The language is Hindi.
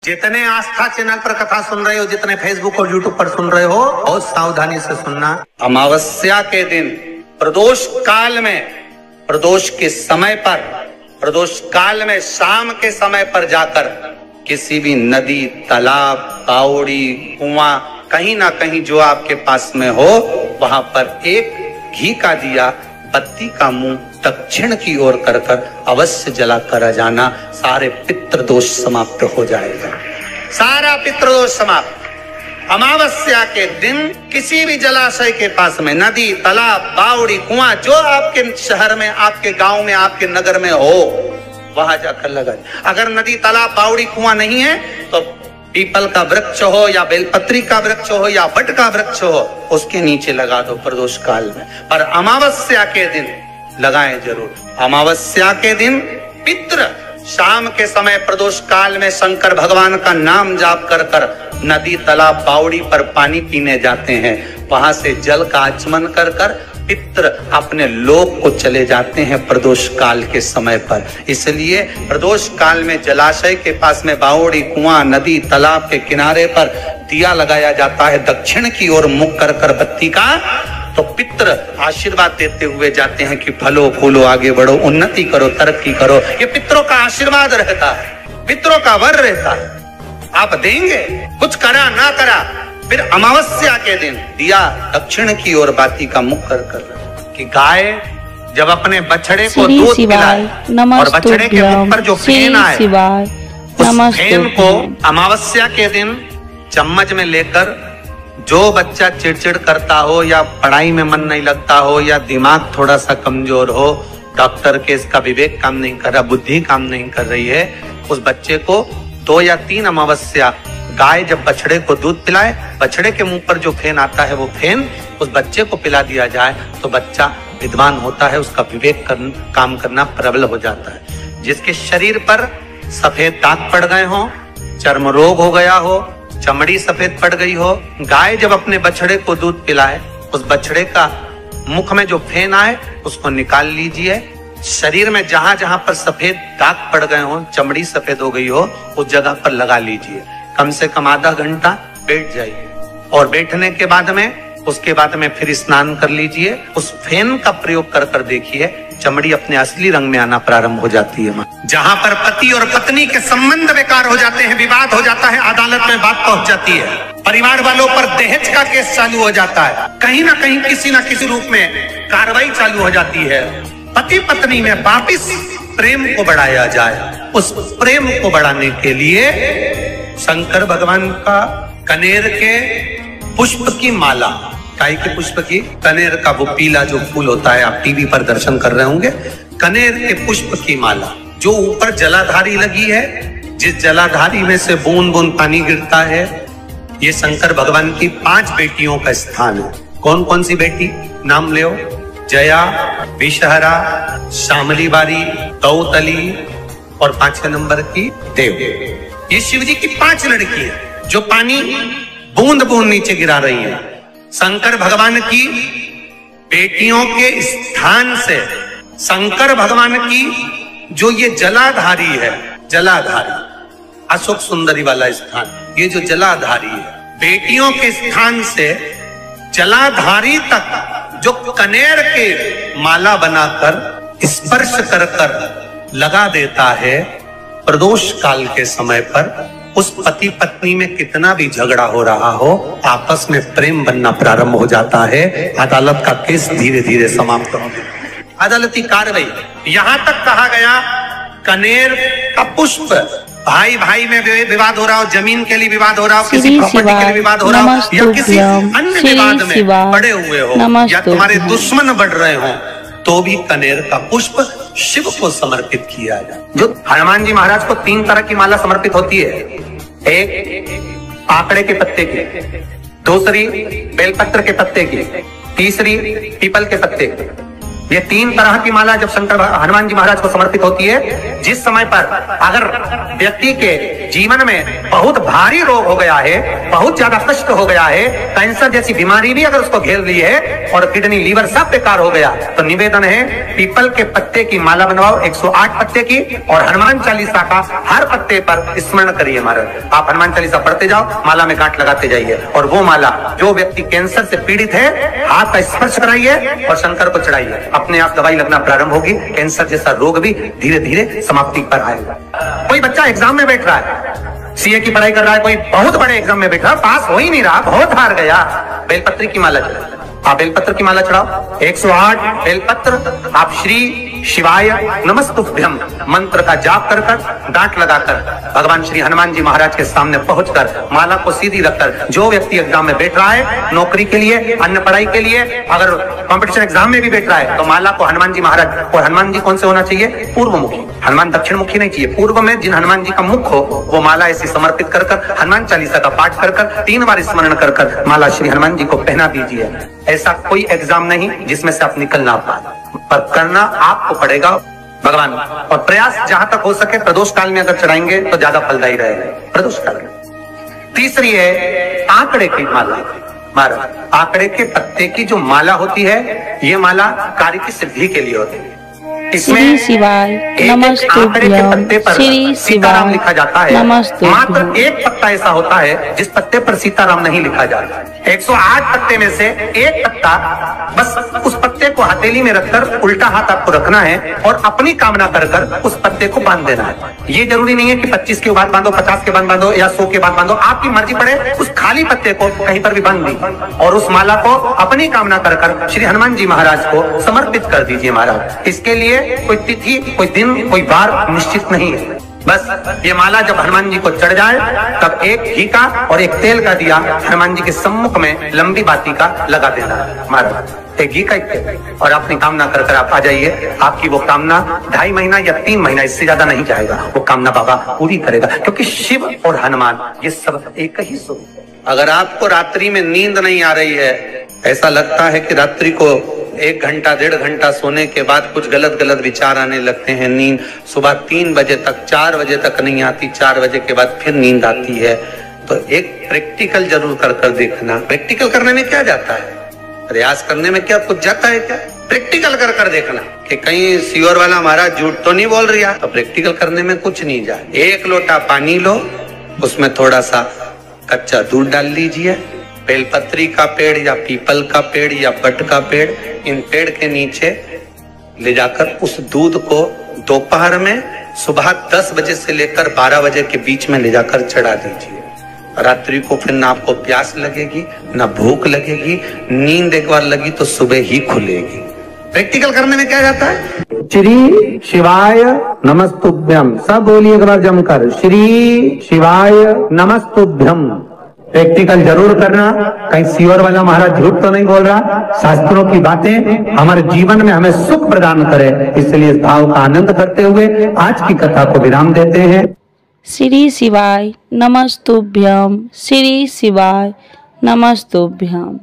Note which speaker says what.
Speaker 1: जितने आस्था चैनल पर कथा सुन रहे हो, जितने फेसबुक और यूट्यूब पर सुन रहे हो, बहुत सावधानी से सुनना। अमावस्या के दिन प्रदोष काल में, प्रदोष के समय पर, प्रदोष काल में शाम के समय पर जाकर किसी भी नदी, तालाब, बावड़ी, कुआं, कहीं ना कहीं जो आपके पास में हो, वहां पर एक घी का दिया, बत्ती का मुंह दक्षिण की ओर कर अवश्य जला कर जाना। सारे पितृदोष समाप्त हो जाएगा, सारा पितृदोष समाप्त। अमावस्या के दिन किसी भी जलाशय के पास में, नदी, तालाब, बावड़ी, कुआं, जो आपके शहर में, आपके गांव में, आपके नगर में हो, वहां जाकर लगा। अगर नदी, तालाब, बावड़ी, कुआं नहीं है तो पीपल का वृक्ष हो या बेलपत्री का वृक्ष हो या वट का वृक्ष हो, उसके नीचे लगा दो प्रदोष काल में। पर अमावस्या के दिन लगाएं जरूर। अमावस्या के दिन पितृ शाम के समय प्रदोष काल में शंकर भगवान का नाम जाप कर नदी, तालाब, बावड़ी पर पानी पीने जाते हैं। वहां से जल का आचमन कर पितृ अपने लोक को चले जाते हैं प्रदोष काल के समय पर। इसलिए प्रदोष काल में जलाशय के पास में, बावड़ी, कुआं, नदी, तालाब के किनारे पर दिया लगाया जाता है दक्षिण की ओर मुख कर बत्ती का। तो पितृ आशीर्वाद देते हुए जाते हैं कि फलो फूलो, आगे बढ़ो, उन्नति करो, तरक्की करो। ये पितरों का आशीर्वाद रहता है, पितरों का वर रहता है। आप देंगे, कुछ करा ना करा, फिर अमावस्या के दिन दिया दक्षिण की ओर बाती का मुख कर कि गाय जब अपने बछड़े को दूध पिलाए और बछड़े के मुख पर जो फेन आए, उस फेन को अमावस्या के दिन चम्मच में लेकर, जो बच्चा चिड़चिड़ करता हो या पढ़ाई में मन नहीं लगता हो या दिमाग थोड़ा सा कमजोर हो, डॉक्टर के इसका विवेक काम नहीं कर रहा, बुद्धि काम नहीं कर रही है, उस बच्चे को 2 या 3 अमावस्या गाय जब बछड़े को दूध पिलाए, बछड़े के मुंह पर जो फेन आता है वो फेन उस बच्चे को पिला दिया जाए तो बच्चा विद्वान होता है, उसका विवेक काम करना प्रबल हो जाता है। जिसके शरीर पर सफेद दाग पड़ गए हो, चर्म रोग हो गया हो, चमड़ी सफेद पड़ गई हो, गाय जब अपने बछड़े को दूध पिलाए, उस बछड़े का मुख में जो फेन आए उसको निकाल लीजिए। शरीर में जहां जहां पर सफेद दाग पड़ गए हो, चमड़ी सफेद हो गई हो, उस जगह पर लगा लीजिए। कम से कम आधा घंटा बैठ जाइए और बैठने के बाद में, उसके बाद में फिर स्नान कर लीजिए। उस फेन का प्रयोग कर देखिए, चमड़ी अपने असली रंग में आना प्रारंभ हो जाती है। जहां पर पति और पत्नी के संबंध बेकार हो जाते हैं, विवाद हो जाता है, अदालत में बात पहुंच जाती है, परिवार वालों पर दहेज का केस चालू हो जाता है, कहीं ना कहीं किसी ना किसी रूप में कार्रवाई चालू हो जाती है, पति पत्नी में वापिस प्रेम को बढ़ाया जाए। उस प्रेम को बढ़ाने के लिए शंकर भगवान का कनेर के पुष्प की माला, काय के पुष्प की, कनेर का वो पीला जो फूल होता है, आप टीवी पर दर्शन कर रहे होंगे, कनेर के पुष्प की माला जो ऊपर जलाधारी लगी है, जिस जलाधारी में से बूंद बूंद पानी गिरता है, ये शंकर भगवान की 5 बेटियों का स्थान है। कौन कौन सी बेटी नाम ले? जया, विषहरा, श्यामली बारी, गौतली और 5वें नंबर की देव। ये शिव जी की 5 लड़की है जो पानी बूंद बूंद नीचे गिरा रही है। शंकर भगवान की बेटियों के स्थान से शंकर भगवान की जो ये जलाधारी है, जलाधारी अशोक सुंदरी वाला स्थान, ये जो जलाधारी है, बेटियों के स्थान से जलाधारी तक जो कनेर के माला बनाकर स्पर्श कर लगा देता है, प्रदोष काल के समय पर उस पति पत्नी में कितना भी झगड़ा हो रहा हो, आपस में प्रेम बनना प्रारंभ हो जाता है। अदालत का केस धीरे धीरे समाप्त हो गया, अदालती कार्रवाई। यहां तक कहा गया कनेर का पुष्प, भाई भाई में विवाद हो रहा हो, जमीन के लिए विवाद हो रहा हो, किसी प्रॉपर्टी के लिए विवाद हो रहा हो, या किसी अन्य विवाद में पड़े हुए हो, या तुम्हारे दुश्मन बढ़ रहे हो, तो भी कनेर का पुष्प शिव को समर्पित किया जाए। जो हनुमान जी महाराज को 3 तरह की माला समर्पित होती है, एक आकड़े के पत्ते की, दूसरी बेलपत्र के पत्ते की, तीसरी पीपल के पत्ते की। ये 3 तरह की माला जब शंकर हनुमान जी महाराज को समर्पित होती है, जिस समय पर अगर व्यक्ति के जीवन में बहुत भारी रोग हो गया है, बहुत ज्यादा कष्ट हो गया है, कैंसर जैसी बीमारी भी अगर उसको घेर ली है और किडनी लीवर सब बेकार हो गया, तो निवेदन है पीपल के पत्ते की माला बनवाओ, 108 पत्ते की, और हनुमान चालीसा का हर पत्ते पर स्मरण करिए महाराज। आप हनुमान चालीसा पढ़ते जाओ, माला में गांठ लगाते जाइए, और वो माला जो व्यक्ति कैंसर से पीड़ित है हाथ का स्पर्श कराइए और शंकर को चढ़ाइए, अपने आप दवाई लगना प्रारंभ होगी। कैंसर जैसा रोग भी धीरे धीरे समाप्ति पर आएगा। कोई बच्चा एग्जाम में बैठ रहा है, सीए की पढ़ाई कर रहा है, कोई बहुत बड़े एग्जाम में बैठा, पास हो ही नहीं रहा, बहुत हार गया, बेलपत्री की माला चढ़ाओ। आप बेलपत्र की माला चढ़ाओ, 108 बेलपत्र आप श्री शिवाय नमस्तुभ्यम मंत्र का जाप कर गांठ लगाकर भगवान श्री हनुमान जी महाराज के सामने पहुंचकर माला को सीधी रखकर, जो व्यक्ति एग्जाम में बैठ रहा है, नौकरी के लिए, अन्य पढ़ाई के लिए, अगर कंपटीशन एग्जाम में भी बैठ रहा है, तो माला को हनुमान जी महाराज, और हनुमान जी कौन से होना चाहिए? पूर्व मुखी। हनुमान दक्षिण मुखी नहीं चाहिए, पूर्व में जिन हनुमान जी का मुख हो वो माला ऐसी समर्पित कर हनुमान चालीसा का पाठ कर 3 बार स्मरण कर माला श्री हनुमान जी को पहना दीजिए। ऐसा कोई एग्जाम नहीं जिसमें से आप निकल ना पाए, पर करना आपको पड़ेगा भगवान, और प्रयास जहां तक हो सके प्रदोष काल में अगर चढ़ाएंगे तो ज्यादा फलदायी रहेगा, प्रदोष काल में। तीसरी है आंकड़े की माला। महाराज आंकड़े के पत्ते की जो माला होती है, ये माला कार्य की सिद्धि के लिए होती है।
Speaker 2: श्री शिवाय नमस्तुभ्यम, श्री
Speaker 1: सीताराम लिखा जाता है,
Speaker 2: नमस्तुभ्यम।
Speaker 1: मात्र एक पत्ता ऐसा होता है जिस पत्ते पर सीताराम नहीं लिखा जाता। 108 पत्ते में से एक पत्ता, बस उस पत्ते को हथेली में रखकर उल्टा हाथ आपको रखना है और अपनी कामना कर उस पत्ते को बांध देना है। ये जरूरी नहीं है कि 25 के बाद बांधो, 50 के बाद बांधो या 100 के बाद बांधो, आपकी मर्जी पड़े। उस खाली पत्ते को कहीं पर भी बांध दी और उस माला को अपनी कामना कर श्री हनुमान जी महाराज को समर्पित कर दीजिए महाराज। इसके लिए कोई तिथि, कोई दिन, कोई बार निश्चित नहीं है। बस ये माला जब हनुमान जी को चढ़ जाए तब एक घी का और एक तेल का दिया हनुमान जी के सम्मुख में लंबी बाती का लगा देना महाराज, एक घी का एक तेल, और अपनी कामना कर आप आ जाइए। आपकी वो कामना 2.5 महीना या 3 महीना, इससे ज्यादा नहीं जाएगा, वो कामना बाबा पूरी करेगा, क्योंकि शिव और हनुमान ये सब एक ही स्वरूप है। अगर आपको रात्रि में नींद नहीं आ रही है, ऐसा लगता है कि रात्रि को 1 घंटा 1.5 घंटा सोने के बाद कुछ गलत गलत विचार आने लगते हैं, नींद सुबह 3 बजे तक 4 बजे तक नहीं आती, 4 बजे के बाद फिर नींद आती है, तो एक प्रैक्टिकल जरूर कर देखना। प्रैक्टिकल करने में क्या जाता है, प्रयास करने में क्या कुछ जाता है क्या? प्रैक्टिकल कर देखना कि कहीं सीवर वाला महाराज झूठ तो नहीं बोल रहा, तो प्रैक्टिकल करने में कुछ नहीं जाए। 1 लोटा पानी लो, उसमें थोड़ा सा कच्चा दूध डाल लीजिए, बेलपत्री का पेड़ या पीपल का पेड़ या बट का पेड़, इन पेड़ के नीचे ले जाकर उस दूध को दोपहर में सुबह 10 बजे से लेकर 12 बजे के बीच में ले जाकर चढ़ा दीजिए। रात्रि को फिर ना आपको प्यास लगेगी, ना भूख लगेगी, नींद एक बार लगी तो सुबह ही खुलेगी। प्रैक्टिकल करने में क्या जाता है? श्री शिवाय नमस्तुभ्यम, सब बोलिए एक बार जमकर, श्री शिवाय नमस्तुभ्यम। प्रैक्टिकल जरूर करना, कहीं सीवर वाला महाराज झूठ तो नहीं बोल रहा। शास्त्रों की बातें हमारे जीवन में हमें सुख प्रदान करे, इसलिए इस भाव का आनंद करते हुए आज की कथा को विराम देते हैं।
Speaker 2: श्री शिवाय नमस्तुभ्यम, श्री शिवाय नमस्तुभ्यम।